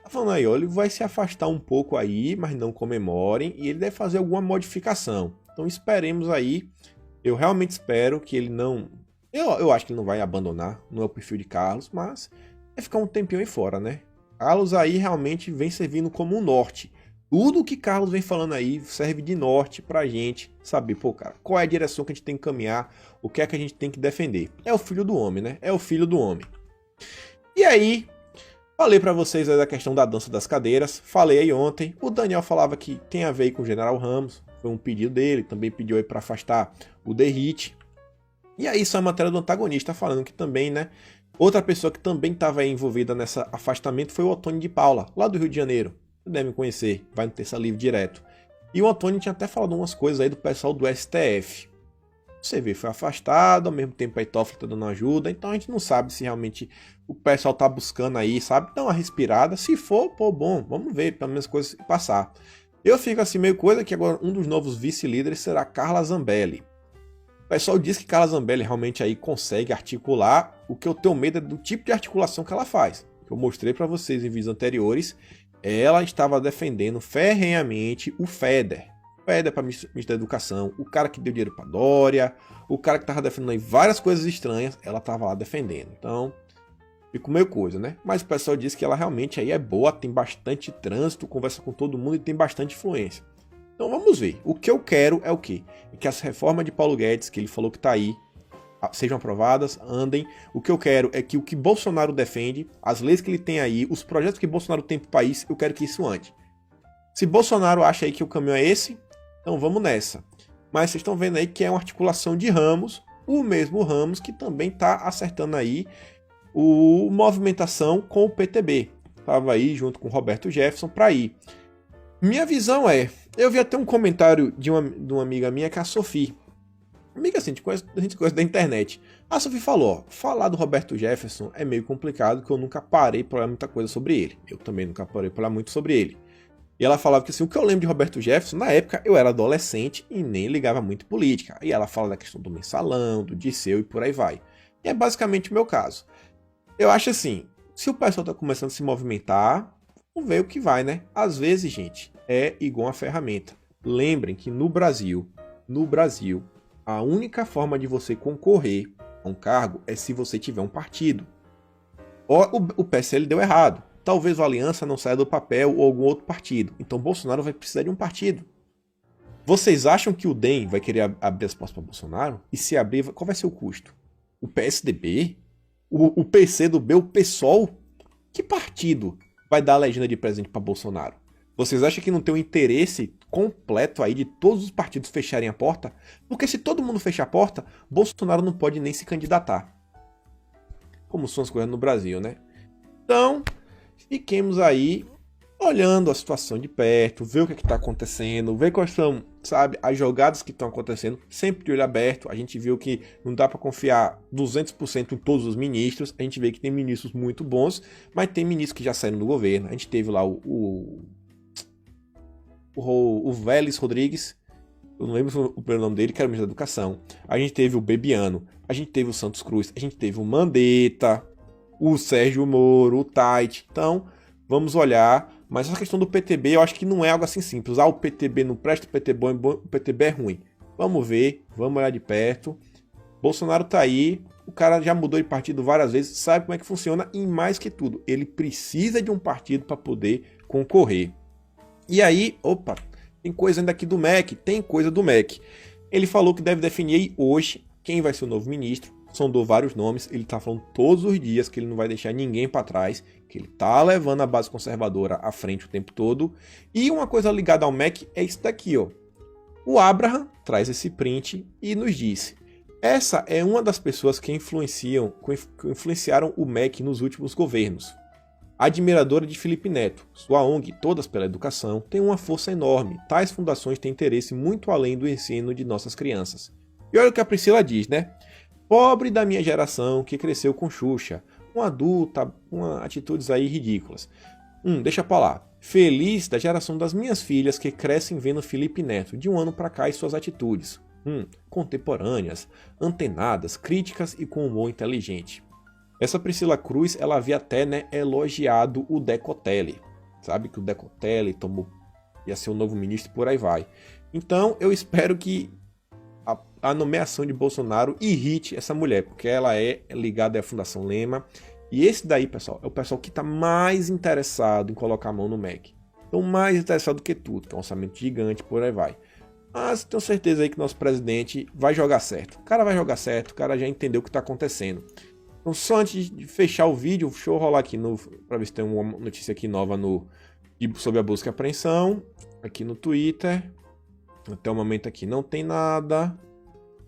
tá falando aí, ó, ele vai se afastar um pouco aí, mas não comemorem, e ele deve fazer alguma modificação. Então esperemos aí, eu realmente espero que ele não... Eu acho que ele não vai abandonar, não é o perfil de Carlos, mas vai ficar um tempinho aí fora, né? Carlos aí realmente vem servindo como um norte. Tudo que Carlos vem falando aí serve de norte pra gente saber, pô, cara, qual é a direção que a gente tem que caminhar, o que é que a gente tem que defender. É o filho do homem, né? É o filho do homem. E aí, falei pra vocês aí da questão da dança das cadeiras, falei aí ontem, o Daniel falava que tem a ver aí com o General Ramos, foi um pedido dele, também pediu aí pra afastar o Derrite. E aí, isso é a matéria do antagonista falando que também, né, outra pessoa que também estava envolvida nesse afastamento foi o Ottoni de Paula, lá do Rio de Janeiro. Devem conhecer, vai no Terça Livre direto. E o Ottoni tinha até falado umas coisas aí do pessoal do STF. Você vê, foi afastado, ao mesmo tempo a Toffoli tá dando ajuda, então a gente não sabe se realmente o pessoal tá buscando aí, sabe, dar uma respirada. Se for, pô, bom, vamos ver, pelo menos coisas passar. Eu fico assim meio coisa que agora um dos novos vice-líderes será Carla Zambelli. O pessoal diz que Carla Zambelli realmente aí consegue articular, o que eu tenho medo é do tipo de articulação que ela faz. Eu mostrei para vocês em vídeos anteriores. Ela estava defendendo ferrenhamente o Feder. O Feder para o ministro da Educação, o cara que deu dinheiro para Dória, o cara que estava defendendo aí várias coisas estranhas, ela estava lá defendendo. Então, fico meio coisa, né? Mas o pessoal diz que ela realmente aí é boa, tem bastante trânsito, conversa com todo mundo e tem bastante influência. Então vamos ver. O que eu quero é o quê? É que as reformas de Paulo Guedes, que ele falou que está aí, sejam aprovadas, andem. O que eu quero é que o que Bolsonaro defende, as leis que ele tem aí, os projetos que Bolsonaro tem para o país, eu quero que isso ande. Se Bolsonaro acha aí que o caminho é esse, então vamos nessa. Mas vocês estão vendo aí que é uma articulação de Ramos, o mesmo Ramos que também está acertando aí o movimentação com o PTB. Estava aí junto com o Roberto Jefferson para ir. Minha visão é, eu vi até um comentário de uma amiga minha, que é a Sophie. Amiga assim, a gente conhece da internet. A Sophie falou, ó, falar do Roberto Jefferson é meio complicado, porque eu nunca parei para olhar muita coisa sobre ele. Eu também nunca parei para olhar muito sobre ele. E ela falava que assim, o que eu lembro de Roberto Jefferson, na época eu era adolescente e nem ligava muito política. E ela fala da questão do mensalão, do Dirceu e por aí vai. E é basicamente o meu caso. Eu acho assim, se o pessoal está começando a se movimentar, vamos ver o que vai, né? Às vezes, gente, é igual uma ferramenta. Lembrem que no Brasil, a única forma de você concorrer a um cargo é se você tiver um partido. O PSL deu errado. Talvez a Aliança não saia do papel ou algum outro partido. Então Bolsonaro vai precisar de um partido. Vocês acham que o DEM vai querer abrir as portas para Bolsonaro? E se abrir, qual vai ser o custo? O PSDB? O PCdoB? O PSOL? Que partido vai dar a legenda de presidente para Bolsonaro? Vocês acham que não tem um interesse completo aí de todos os partidos fecharem a porta? Porque se todo mundo fechar a porta, Bolsonaro não pode nem se candidatar. Como são as coisas no Brasil, né? Então, fiquemos aí. olhando a situação de perto, ver o que está acontecendo, ver quais são, sabe, as jogadas que estão acontecendo, sempre de olho aberto. A gente viu que não dá para confiar 200% em todos os ministros, a gente vê que tem ministros muito bons, mas tem ministros que já saíram do governo. A gente teve lá o Vélez Rodrigues, eu não lembro o primeiro nome dele, que era o ministro da Educação. A gente teve o Bebiano, a gente teve o Santos Cruz, a gente teve o Mandetta, o Sérgio Moro, o Tait. Então, vamos olhar. Mas essa questão do PTB, eu acho que não é algo assim simples. O PTB não presta, o PTB é bom, o PTB é ruim. Vamos ver, vamos olhar de perto. Bolsonaro tá aí, o cara já mudou de partido várias vezes, sabe como é que funciona e mais que tudo, ele precisa de um partido para poder concorrer. E aí, opa, tem coisa ainda aqui do MEC, tem coisa do MEC. Ele falou que deve definir hoje quem vai ser o novo ministro. Sondou vários nomes, ele tá falando todos os dias que ele não vai deixar ninguém para trás, que ele tá levando a base conservadora à frente o tempo todo. E uma coisa ligada ao MEC é isso daqui, ó. O Abraham traz esse print e nos disse: essa é uma das pessoas que influenciaram o MEC nos últimos governos. Admiradora de Felipe Neto, sua ONG, Todas pela Educação, tem uma força enorme. Tais fundações têm interesse muito além do ensino de nossas crianças. E olha o que a Priscila diz, né? Pobre da minha geração que cresceu com Xuxa, uma adulta, com atitudes aí ridículas. Deixa pra lá. Feliz da geração das minhas filhas que crescem vendo Felipe Neto de um ano pra cá e suas atitudes. Contemporâneas, antenadas, críticas e com humor inteligente. Essa Priscila Cruz, ela havia até, né, elogiado o Decotelli. Sabe que o Decotelli ia ser o novo ministro e por aí vai. Então, eu espero que a nomeação de Bolsonaro irrite essa mulher, porque ela é ligada à Fundação Lema. E esse daí, pessoal, é o pessoal que está mais interessado em colocar a mão no MEC. Então, mais interessado do que tudo, que é um orçamento gigante, por aí vai. Mas tenho certeza aí que nosso presidente vai jogar certo. O cara vai jogar certo, o cara já entendeu o que está acontecendo. Então, só antes de fechar o vídeo, deixa eu rolar aqui para ver se tem uma notícia aqui nova sobre a busca e apreensão. Aqui no Twitter. Até o momento aqui não tem nada.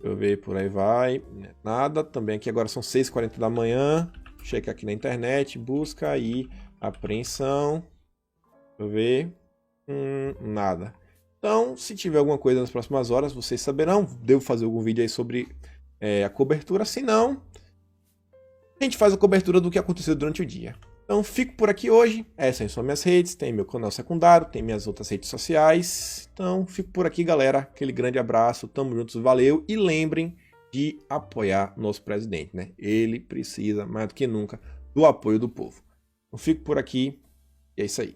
Deixa eu ver, por aí vai. Nada. Também aqui agora são 6h40 da manhã. Checa aqui na internet. Busca aí. Apreensão. Deixa eu ver. Nada. Então, se tiver alguma coisa nas próximas horas, vocês saberão. Devo fazer algum vídeo aí sobre a cobertura. Se não, a gente faz a cobertura do que aconteceu durante o dia. Então, fico por aqui hoje. Essas são minhas redes. Tem meu canal secundário. Tem minhas outras redes sociais. Então, fico por aqui, galera. Aquele grande abraço. Tamo juntos. Valeu. E lembrem de apoiar nosso presidente, né? Ele precisa, mais do que nunca, do apoio do povo. Então, fico por aqui. E é isso aí.